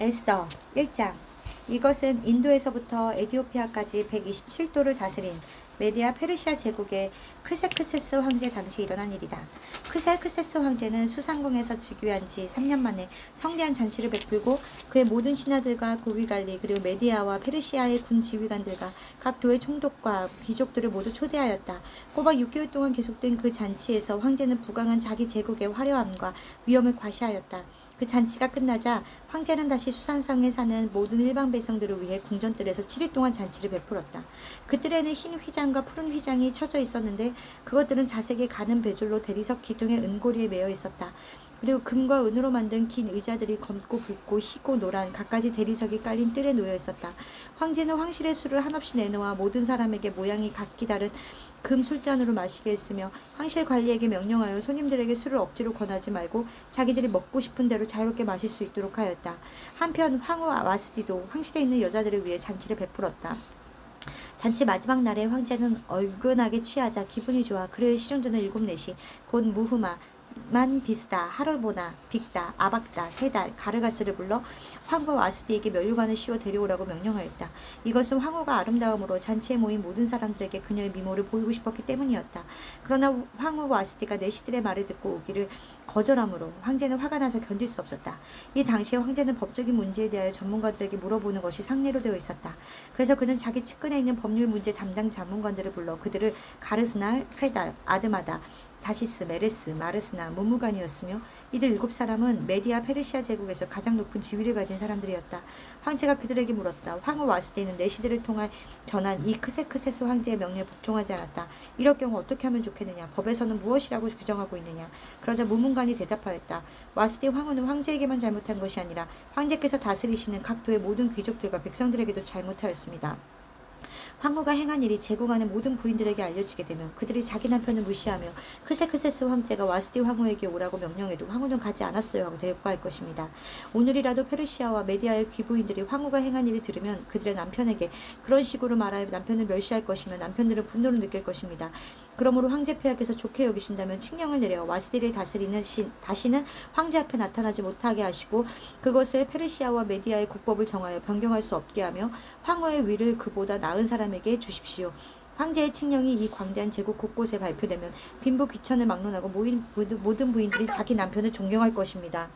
에스더 1장. 이것은 인도에서부터 에디오피아까지 127도를 다스린 메디아 페르시아 제국의 크세크세스 황제 당시 일어난 일이다. 크세크세스 황제는 수상궁에서 즉위한 지 3년 만에 성대한 잔치를 베풀고 그의 모든 신하들과 고위관리 그리고 메디아와 페르시아의 군 지휘관들과 각 도의 총독과 귀족들을 모두 초대하였다. 꼬박 6개월 동안 계속된 그 잔치에서 황제는 부강한 자기 제국의 화려함과 위엄을 과시하였다. 그 잔치가 끝나자 황제는 다시 수산성에 사는 모든 일반 백성들을 위해 궁전뜰에서 7일 동안 잔치를 베풀었다. 그 뜰에는 흰 휘장과 푸른 휘장이 쳐져 있었는데 그것들은 자색의 가는 배줄로 대리석 기둥의 은고리에 매여 있었다. 그리고 금과 은으로 만든 긴 의자들이 검고 붉고 희고 노란 갖가지 대리석이 깔린 뜰에 놓여 있었다. 황제는 황실의 술을 한없이 내놓아 모든 사람에게 모양이 각기 다른 금 술잔으로 마시게 했으며 황실 관리에게 명령하여 손님들에게 술을 억지로 권하지 말고 자기들이 먹고 싶은 대로 자유롭게 마실 수 있도록 하였다. 한편 황후 와스디도 황실에 있는 여자들을 위해 잔치를 베풀었다. 잔치 마지막 날에 황제는 얼큰하게 취하자 기분이 좋아 그를 시중드는 7넷이 곧 무후마, 비스다, 하르보나, 빅다, 아박다, 세달, 가르가스를 불러 황후 와스디에게 면류관을 씌워 데려오라고 명령하였다. 이것은 황후가 아름다움으로 잔치에 모인 모든 사람들에게 그녀의 미모를 보이고 싶었기 때문이었다. 그러나 황후 와스디가 내시들의 말을 듣고 오기를 거절하므로 황제는 화가 나서 견딜 수 없었다. 이 당시에 황제는 법적인 문제에 대하여 전문가들에게 물어보는 것이 상례로 되어 있었다. 그래서 그는 자기 측근에 있는 법률 문제 담당 전문가들을 불러 그들을 가르스날, 세달, 아드마다, 다시스, 메레스, 마르스나, 무무간이었으며 이들 7사람은 메디아 페르시아 제국에서 가장 높은 지위를 가진 사람들이었다. 황제가 그들에게 물었다. 황후 와스디는 내시들을 통해 전한 이 크세크세스 황제의 명령에 복종하지 않았다. 이럴 경우 어떻게 하면 좋겠느냐? 법에서는 무엇이라고 규정하고 있느냐? 그러자 무문간이 대답하였다. 와스디 황후는 황제에게만 잘못한 것이 아니라 황제께서 다스리시는 각 도의 모든 귀족들과 백성들에게도 잘못하였습니다. 황후가 행한 일이 제국 안의 모든 부인들에게 알려지게 되면 그들이 자기 남편을 무시하며 크세크세스 황제가 와스디 황후에게 오라고 명령해도 황후는 가지 않았어요 하고 대답할 것입니다. 오늘이라도 페르시아와 메디아의 귀부인들이 황후가 행한 일을 들으면 그들의 남편에게 그런 식으로 말하여 남편을 멸시할 것이며 남편들은 분노를 느낄 것입니다. 그러므로 황제 폐하께서 좋게 여기신다면 칙령을 내려 와스디를 다스리는 다시는 황제 앞에 나타나지 못하게 하시고 그것을 페르시아와 메디아의 국법을 정하여 변경할 수 없게 하며 황후의 위를 그보다 나은 사람에게 주십시오. 황제의 칙령이 이 광대한 제국 곳곳에 발표되면 빈부 귀천을 막론하고 모든 부인들이 자기 남편을 존경할 것입니다.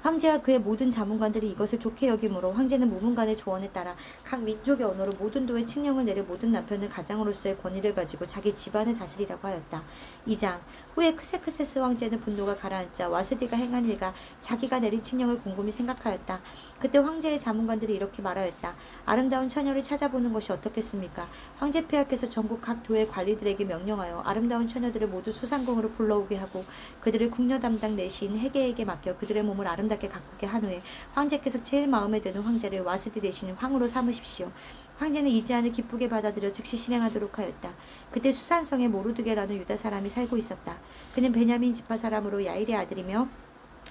황제와 그의 모든 자문관들이 이것을 좋게 여기므로 황제는 무문관의 조언에 따라 각 민족의 언어로 모든 도의 칙령을 내려 모든 남편을 가장으로서의 권위를 가지고 자기 집안을 다스리라고 하였다. 2장. 후에 크세크세스 황제는 분노가 가라앉자 와스디가 행한 일과 자기가 내린 칙령을 곰곰이 생각하였다. 그때 황제의 자문관들이 이렇게 말하였다. 아름다운 처녀를 찾아보는 것이 어떻겠습니까? 황제 폐하께서 전국 각 도의 관리들에게 명령하여 아름다운 처녀들을 모두 수상궁으로 불러오게 하고 그들을 궁녀 담당 내시인 헤게에게 맡겨 그들의 몸을 아름답게 가꾸게 한 후에 황제께서 제일 마음에 드는 황제를 와스디 대신 황후로 삼으십시오. 황제는 이 제안을 기쁘게 받아들여 즉시 실행하도록 하였다. 그때 수산성에 모르드게라는 유다 사람이 살고 있었다. 그는 베냐민 지파 사람으로 야일의 아들이며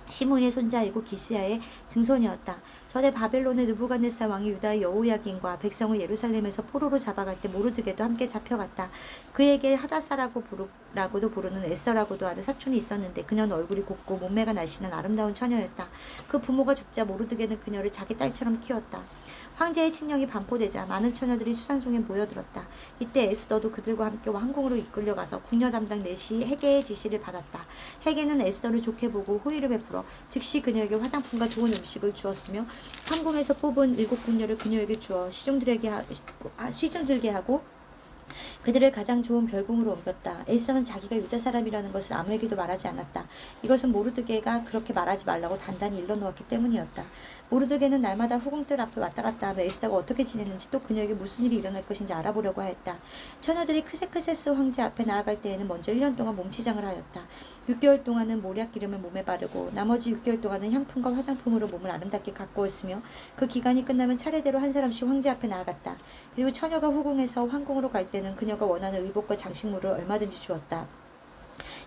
시므의 손자이고 기스야의 증손이었다. 전에 바벨론의 느부갓네살 왕이 유다의 여호야긴과 백성을 예루살렘에서 포로로 잡아갈 때 모르드게도 함께 잡혀갔다. 그에게 하다사라고도 부르는 에서라고도 하는 사촌이 있었는데 그녀는 얼굴이 곱고 몸매가 날씬한 아름다운 처녀였다. 그 부모가 죽자 모르드게는 그녀를 자기 딸처럼 키웠다. 황제의 칙령이 반포되자 많은 처녀들이 수산송에 모여들었다. 이때 에스더도 그들과 함께 왕궁으로 이끌려가서 궁녀 담당 내시 헤게의 지시를 받았다. 헤게는 에스더를 좋게 보고 호의를 베풀어 즉시 그녀에게 화장품과 좋은 음식을 주었으며 황궁에서 뽑은 7궁녀를 그녀에게 주어 시중들게 하고 그들을 가장 좋은 별궁으로 옮겼다. 에스더는 자기가 유다 사람이라는 것을 아무에게도 말하지 않았다. 이것은 모르드게가 그렇게 말하지 말라고 단단히 일러놓았기 때문이었다. 모르드게는 날마다 후궁들 앞을 왔다 갔다 하며 에스더가 어떻게 지냈는지 또 그녀에게 무슨 일이 일어날 것인지 알아보려고 하였다. 처녀들이 크세크세스 황제 앞에 나아갈 때에는 먼저 1년 동안 몸치장을 하였다. 6개월 동안은 모략 기름을 몸에 바르고 나머지 6개월 동안은 향품과 화장품으로 몸을 아름답게 가꾸었으며 그 기간이 끝나면 차례대로 한 사람씩 황제 앞에 나아갔다. 그리고 처녀가 후궁에서 황궁으로 갈 때는 그녀가 원하는 의복과 장식물을 얼마든지 주었다.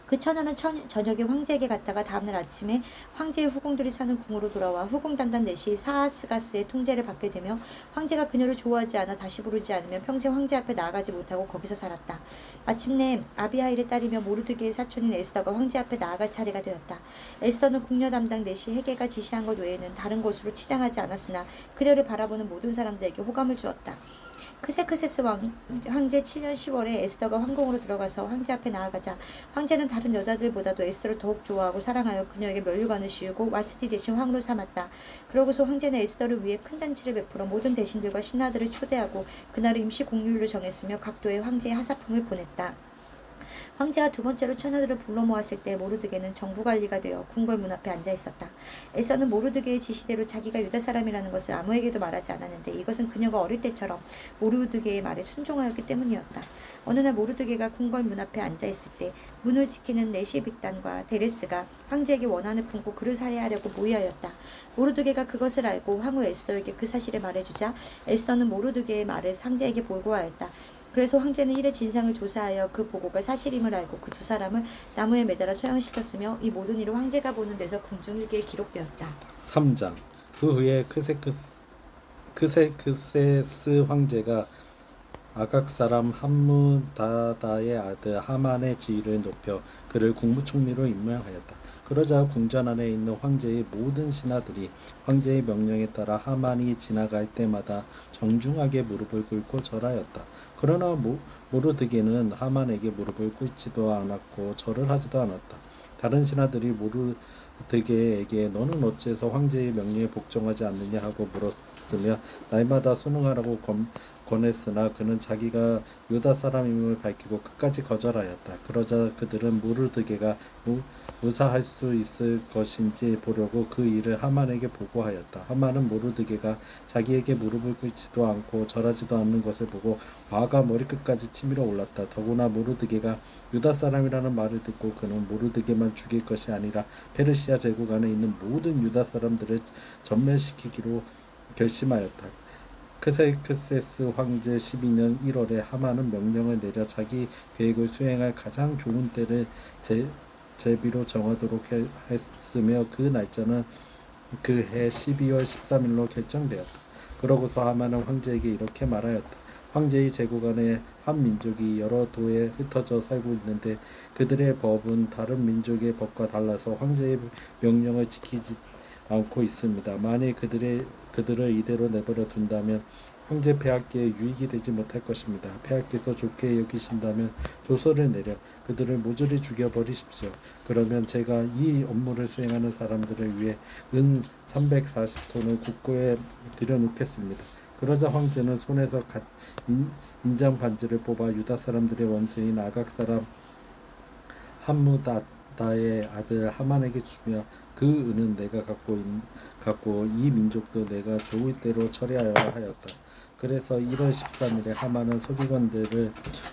그 처녀는 저녁에 황제에게 갔다가 다음날 아침에 황제의 후궁들이 사는 궁으로 돌아와 후궁 단단 넷이 사하스가스의 통제를 받게 되며 황제가 그녀를 좋아하지 않아 다시 부르지 않으면 평생 황제 앞에 나아가지 못하고 거기서 살았다. 마침내 아비하일의 딸이며 모르드게의 사촌인 에스더가 황제 앞에 나아갈 차례가 되었다. 에스더는 궁녀 담당 넷이 헤게가 지시한 것 외에는 다른 것으로 치장하지 않았으나 그녀를 바라보는 모든 사람들에게 호감을 주었다. 크세크세스 황제 7년 10월에 에스더가 황궁으로 들어가서 황제 앞에 나아가자 황제는 다른 여자들보다도 에스더를 더욱 좋아하고 사랑하여 그녀에게 면류관을 씌우고 와스티 대신 왕으로 삼았다. 그러고서 황제는 에스더를 위해 큰 잔치를 베풀어 모든 대신들과 신하들을 초대하고 그날을 임시 공휴일로 정했으며 각 도에 황제의 하사품을 보냈다. 황제가 두 번째로 처녀들을 불러 모았을 때 모르드게는 정부관리가 되어 궁궐 문 앞에 앉아 있었다. 에서는 모르드게의 지시대로 자기가 유다 사람이라는 것을 아무에게도 말하지 않았는데 이것은 그녀가 어릴 때처럼 모르드게의 말에 순종하였기 때문이었다. 어느 날 모르드게가 궁궐 문 앞에 앉아 있을 때 문을 지키는 네시 빅단과 데레스가 황제에게 원한을 품고 그를 살해하려고 모의하였다. 모르드게가 그것을 알고 황후 에스더에게 그 사실을 말해주자 에스더는 모르드게의 말을 황제에게 보고하였다. 그래서 황제는 일의 진상을 조사하여 그 보고가 사실임을 알고 그 두 사람을 나무에 매달아 처형시켰으며 이 모든 일은 황제가 보는 데서 궁중일기에 기록되었다. 3장. 그 후에 크세크세스 황제가 아각 사람 함무다다의 아들 하만의 지위를 높여 그를 국무총리로 임명하였다. 그러자 궁전 안에 있는 황제의 모든 신하들이 황제의 명령에 따라 하만이 지나갈 때마다 정중하게 무릎을 꿇고 절하였다. 그러나 모르드게는 하만에게 무릎을 꿇지도 않았고 절을 하지도 않았다. 다른 신하들이 모르드게에게 너는 어째서 황제의 명령에 복종하지 않느냐 하고 물었으며 날마다 순응하라고 권했으나 그는 자기가 유다 사람임을 밝히고 끝까지 거절하였다. 그러자 그들은 모르드게가 무사할 수 있을 것인지 보려고 그 일을 하만에게 보고하였다. 하만은 모르드게가 자기에게 무릎을 꿇지도 않고 절하지도 않는 것을 보고 화가 머리끝까지 치밀어 올랐다. 더구나 모르드게가 유다 사람이라는 말을 듣고 그는 모르드게만 죽일 것이 아니라 페르시아 제국 안에 있는 모든 유다 사람들을 전멸시키기로 결심하였다. 크세크세스 황제 12년 1월에 하만은 명령을 내려 자기 계획을 수행할 가장 좋은 때를 제비로 정하도록 했으며 그 날짜는 그해 12월 13일로 결정되었다. 그러고서 하만은 황제에게 이렇게 말하였다. 황제의 제국 안에 한 민족이 여러 도에 흩어져 살고 있는데 그들의 법은 다른 민족의 법과 달라서 황제의 명령을 지키지 않고 있습니다. 만일 그들을 이대로 내버려 둔다면 황제 폐하께에 유익이 되지 못할 것입니다. 폐하께서 좋게 여기신다면 조서를 내려 그들을 모조리 죽여버리십시오. 그러면 제가 이 업무를 수행하는 사람들을 위해 은 340톤을 국고에 들여놓겠습니다. 그러자 황제는 손에서 인장 반지를 뽑아 유다 사람들의 원수인 아각 사람 함무다다의 아들 하만에게 주며 그 은은 내가 갖고 이 민족도 내가 좋을 대로 처리하여라 하였다. 그래서 1월 13일에 하만은 서기관들을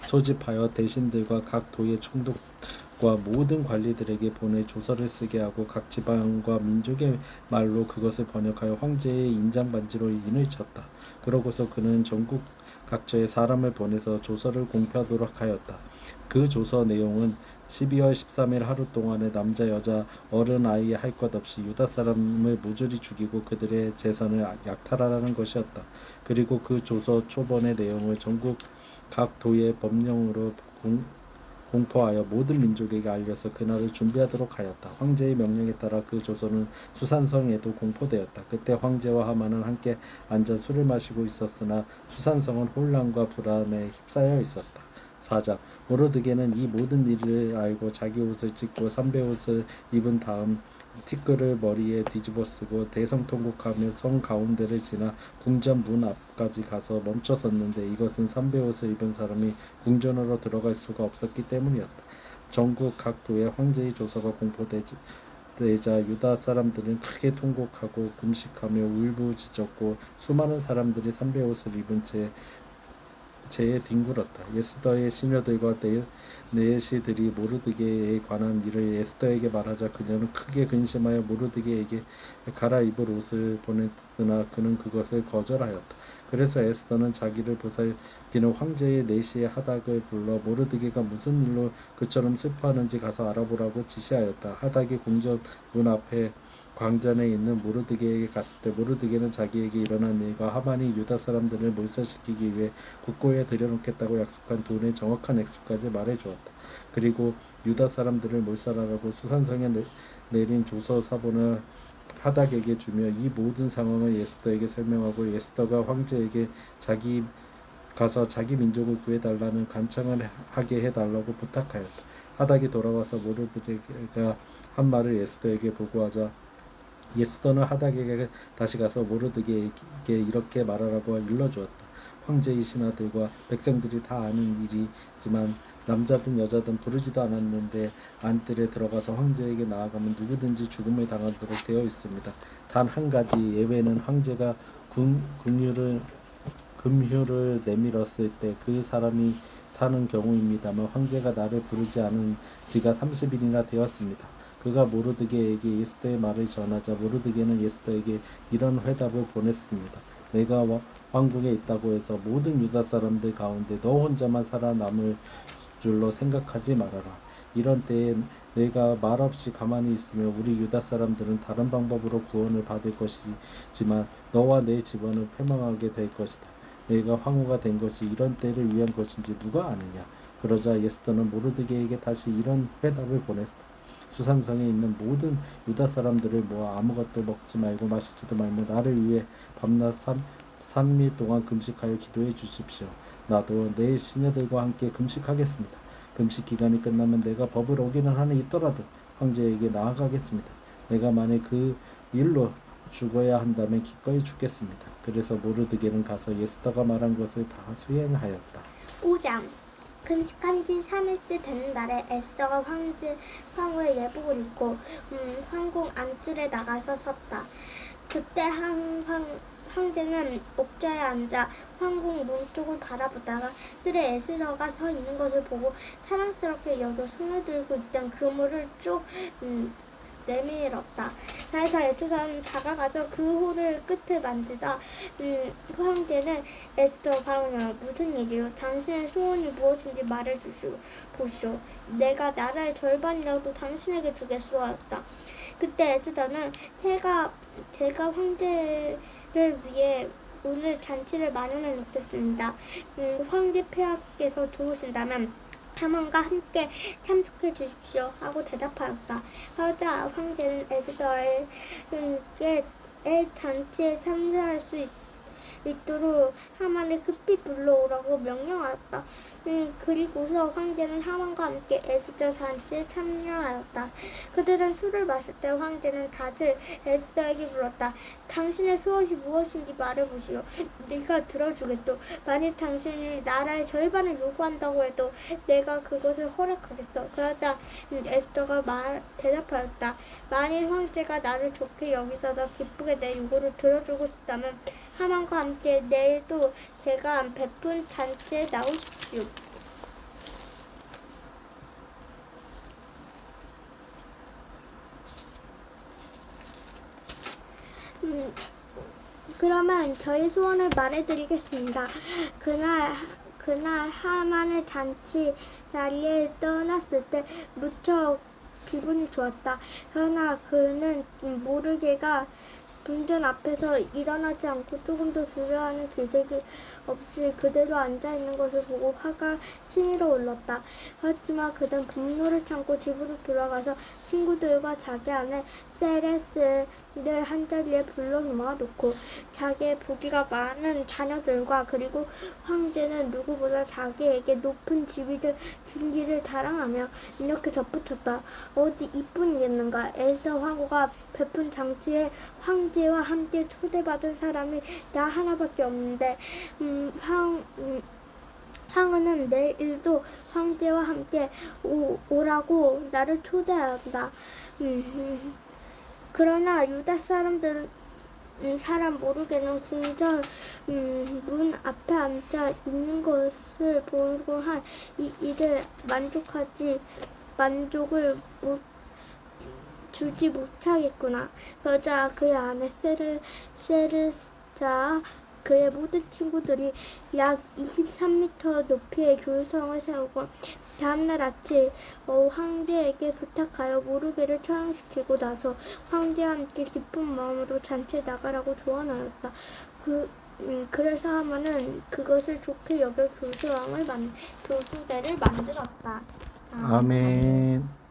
소집하여 대신들과 각 도의 총독과 모든 관리들에게 보내 조서를 쓰게 하고 각 지방과 민족의 말로 그것을 번역하여 황제의 인장 반지로 인을 쳤다. 그러고서 그는 전국 각처에 사람을 보내서 조서를 공표하도록 하였다. 그 조서 내용은 12월 13일 하루 동안에 남자 여자 어른 아이 할 것 없이 유다 사람을 모조리 죽이고 그들의 재산을 약탈하라는 것이었다. 그리고 그 조서 초본의 내용을 전국 각 도의 법령으로 공포하여 모든 민족에게 알려서 그날을 준비하도록 하였다. 황제의 명령에 따라 그 조서는 수산성에도 공포되었다. 그때 황제와 하만은 함께 앉아 술을 마시고 있었으나 수산성은 혼란과 불안에 휩싸여 있었다. 4장. 모르드게는 이 모든 일을 알고 자기 옷을 찢고 삼배옷을 입은 다음 티끌을 머리에 뒤집어 쓰고 대성통곡하며 성 가운데를 지나 궁전 문 앞까지 가서 멈춰 섰는데 이것은 삼배옷을 입은 사람이 궁전으로 들어갈 수가 없었기 때문이었다. 전국 각 도에 황제의 조서가 공포되자 유다 사람들은 크게 통곡하고 금식하며 울부짖었고 수많은 사람들이 삼배옷을 입은 채에 뒹굴었다. 에스더의 시녀들과 네시들이 모르드게에 관한 일을 에스더에게 말하자 그녀는 크게 근심하여 모르드게에게 갈아입을 옷을 보냈으나 그는 그것을 거절하였다. 그래서 에스더는 자기를 보살피는 황제의 내시의 하닥을 불러 모르드게가 무슨 일로 그처럼 슬퍼하는지 가서 알아보라고 지시하였다. 하닥이 궁전 문 앞에 광전에 있는 모르드게에게 갔을 때 모르드게는 자기에게 일어난 일과 하만이 유다 사람들을 몰살시키기 위해 국고에 들여놓겠다고 약속한 돈의 정확한 액수까지 말해주었다. 그리고 유다 사람들을 몰살하라고 수산성에 내린 조서 사본을 하닥에게 주며 이 모든 상황을 에스더에게 설명하고 에스더가 황제에게 자기 민족을 구해달라는 간청을 하게 해달라고 부탁하였다. 하닥이 돌아와서 모르드게가 한 말을 에스더에게 보고하자 에스더는 하닥에게 다시 가서 모르드게에게 이렇게 말하라고 일러주었다. 황제의 신하들과 백성들이 다 아는 일이지만 남자든 여자든 부르지도 않았는데 안뜰에 들어가서 황제에게 나아가면 누구든지 죽음을 당하도록 되어 있습니다. 단 한 가지 예외는 황제가 금휴를 내밀었을 때 그 사람이 사는 경우입니다만 황제가 나를 부르지 않은 지가 30일이나 되었습니다. 그가 모르드게에게 에스더의 말을 전하자 모르드게는 에스더에게 이런 회답을 보냈습니다. 내가 왕궁에 있다고 해서 모든 유다 사람들 가운데 너 혼자만 살아남을 줄로 생각하지 말아라. 이런 때에 내가 말없이 가만히 있으면 우리 유다 사람들은 다른 방법으로 구원을 받을 것이지만 너와 내 집안은 패망하게 될 것이다. 내가 황후가 된 것이 이런 때를 위한 것인지 누가 아느냐. 그러자 에스더는 모르드게에게 다시 이런 회답을 보냈다. 수산성에 있는 모든 유다 사람들을 모아 아무것도 먹지 말고 마시지도 말며 나를 위해 밤낮 3일 동안 금식하여 기도해 주십시오. 나도 내 시녀들과 함께 금식하겠습니다. 금식 기간이 끝나면 내가 법을 어기는 한이 있더라도 황제에게 나아가겠습니다. 내가 만일 그 일로 죽어야 한다면 기꺼이 죽겠습니다. 그래서 모르드게는 가서 에스더가 말한 것을 다 수행하였다. 5장 금식한 지 3일째 되는 날에 에스더가 황후의 예복을 입고 황궁 안뜰에 나가서 섰다. 그때 황제는 옥좌에 앉아 황궁 문 쪽을 바라보다가 뜰에 에스더가 서 있는 것을 보고 사랑스럽게 여겨 손을 들고 있던 그물을 쭉 내밀었다. 그래서 에스더는 다가가서 그 홀을 끝을 만지자 황제는 에스더 가오냐 무슨 일이요? 당신의 소원이 무엇인지 말해보시오. 내가 나라의 절반이라도 당신에게 주겠소 하였다. 그때 에스더는 제가 황제를 위해 오늘 잔치를 마련해 놓겠습니다. 황제 폐하께서 좋으신다면 하만과 함께 참석해 주십시오 하고 대답하였다. 하자 황제는 에스더에게 잔치에 참여할 수 있도록 하만을 급히 불러오라고 명령하였다. 그리고서 황제는 하만과 함께 에스더 잔치에 참여하였다. 그들은 술을 마실 때 황제는 다시 에스더에게 물었다. 당신의 수엇이 무엇인지 말해보시오. 네가 들어주겠소. 만일 당신이 나라의 절반을 요구한다고 해도 내가 그것을 허락하겠어. 그러자 에스더가 대답하였다. 만일 황제가 나를 좋게 여기셔서 기쁘게 내 요구를 들어주고 싶다면 하만과 함께 내일도 제가 베푼 잔치에 나오십시오. 그러면 저희 소원을 말해드리겠습니다. 그날 하만의 잔치 자리에 떠났을 때 무척 기분이 좋았다. 그러나 그는 모르게가 궁전 앞에서 일어나지 않고 조금도 두려워하는 기색이 없이 그대로 앉아있는 것을 보고 화가 치밀어 올랐다. 그렇지만 그는 분노를 참고 집으로 돌아가서 친구들과 자기 아내 세레스를 한자리에 불러 모아놓고 자기의 보기가 많은 자녀들과 그리고 황제는 누구보다 자기에게 높은 지위를 준기를 자랑하며 이렇게 덧붙였다. 어디 이뿐이겠는가. 에스더 황후가 베푼 장치에 황제와 함께 초대받은 사람이 나 하나밖에 없는데 황후는 내일도 황제와 함께 오라고 나를 초대한다. 그러나 유다 사람들은 사람 모르게는 궁전 문 앞에 앉아 있는 것을 보고 한 일에 만족을 주지 못하겠구나. 그러자 그의 아내 세르스가 그의 모든 친구들이 약 23m 높이의 교성을 세우고 다음날 아침 황제에게 부탁하여 모르게를 처형시키고 나서 황제와 함께 기쁜 마음으로 잔치에 나가라고 조언하였다. 그래서 하만은 그것을 좋게 여겨 교수대를 만들었다. 아멘.